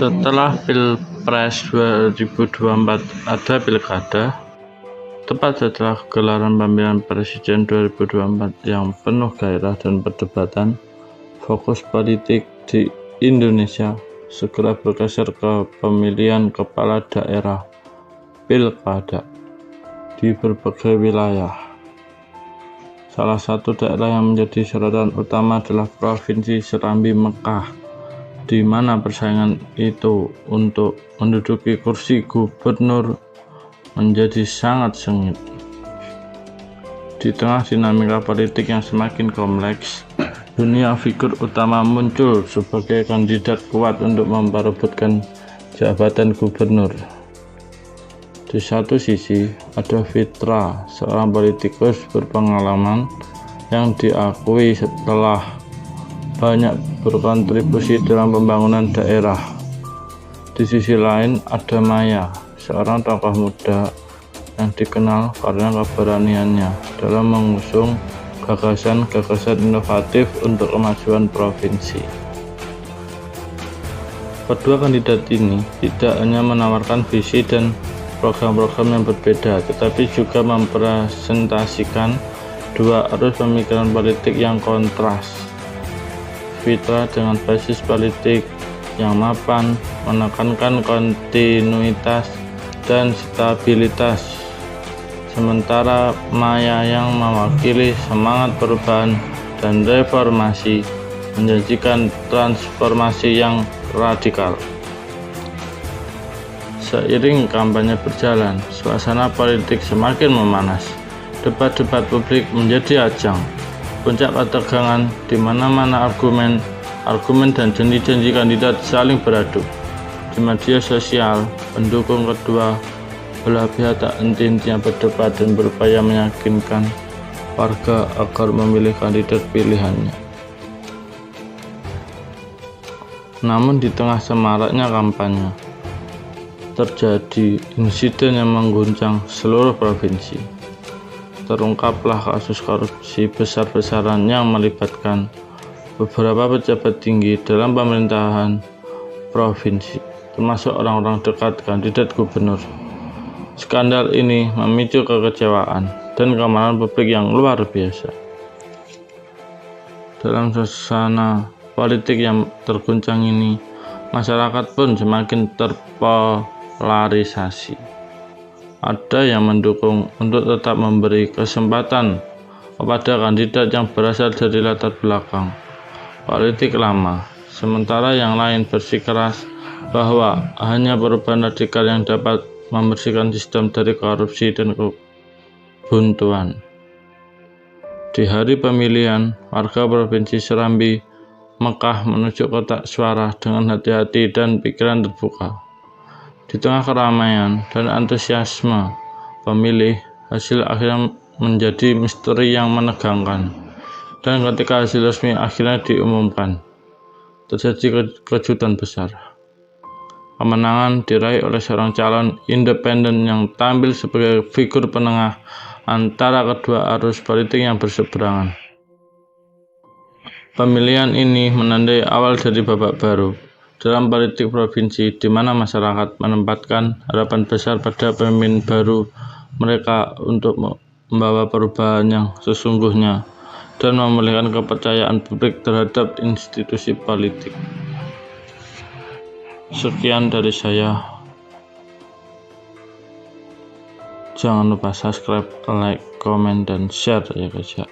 Setelah Pilpres 2024 ada pilkada, tepat setelah gelaran pemilihan presiden 2024 yang penuh gairah dan perdebatan, fokus politik di Indonesia segera bergeser ke pemilihan kepala daerah pilkada di berbagai wilayah. Salah satu daerah yang menjadi sorotan utama adalah Provinsi Serambi Mekah, di mana persaingan itu untuk menduduki kursi gubernur menjadi sangat sengit. Di tengah dinamika politik yang semakin kompleks, dunia figur utama muncul sebagai kandidat kuat untuk memperebutkan jabatan gubernur. Di satu sisi, ada Fitra, seorang politikus berpengalaman yang diakui setelah banyak berkontribusi dalam pembangunan daerah. Di sisi lain ada Maya, seorang tokoh muda yang dikenal karena keberaniannya dalam mengusung gagasan-gagasan inovatif untuk kemajuan provinsi. Kedua kandidat ini tidak hanya menawarkan visi dan program-program yang berbeda, tetapi juga mempresentasikan dua arus pemikiran politik yang kontras. Fitra dengan basis politik yang mapan menekankan kontinuitas dan stabilitas, sementara Maya yang mewakili semangat perubahan dan reformasi menjanjikan transformasi yang radikal. Seiring kampanye berjalan, suasana politik semakin memanas. Debat-debat publik menjadi ajang puncak ketegangan di mana-mana argumen dan janji-janji kandidat saling beradu. Di media sosial, pendukung kedua belah pihak tak henti-hentinya berdebat dan berupaya meyakinkan warga agar memilih kandidat pilihannya. Namun di tengah semaraknya kampanye, terjadi insiden yang mengguncang seluruh provinsi. Terungkaplah kasus korupsi besar-besaran yang melibatkan beberapa pejabat tinggi dalam pemerintahan provinsi, termasuk orang-orang dekat kandidat gubernur. Skandal ini memicu kekecewaan dan kemarahan publik yang luar biasa. Dalam suasana politik yang terguncang ini, masyarakat pun semakin terpolarisasi. Ada yang mendukung untuk tetap memberi kesempatan kepada kandidat yang berasal dari latar belakang politik lama, sementara yang lain bersikeras bahwa hanya perubahan radikal yang dapat membersihkan sistem dari korupsi dan kebuntuan. Di hari pemilihan, warga Provinsi Serambi Mekah menuju kotak suara dengan hati-hati dan pikiran terbuka. Di tengah keramaian dan antusiasme pemilih, hasil akhirnya menjadi misteri yang menegangkan. Dan ketika hasil resmi akhirnya diumumkan, terjadi kejutan besar. Kemenangan diraih oleh seorang calon independen yang tampil sebagai figur penengah antara kedua arus politik yang berseberangan. Pemilihan ini menandai awal dari babak baru dalam politik provinsi, di mana masyarakat menempatkan harapan besar pada pemimpin baru mereka untuk membawa perubahan yang sesungguhnya dan memulihkan kepercayaan publik terhadap institusi politik. Sekian dari saya. Jangan lupa subscribe, like, komen, dan share ya guys ya.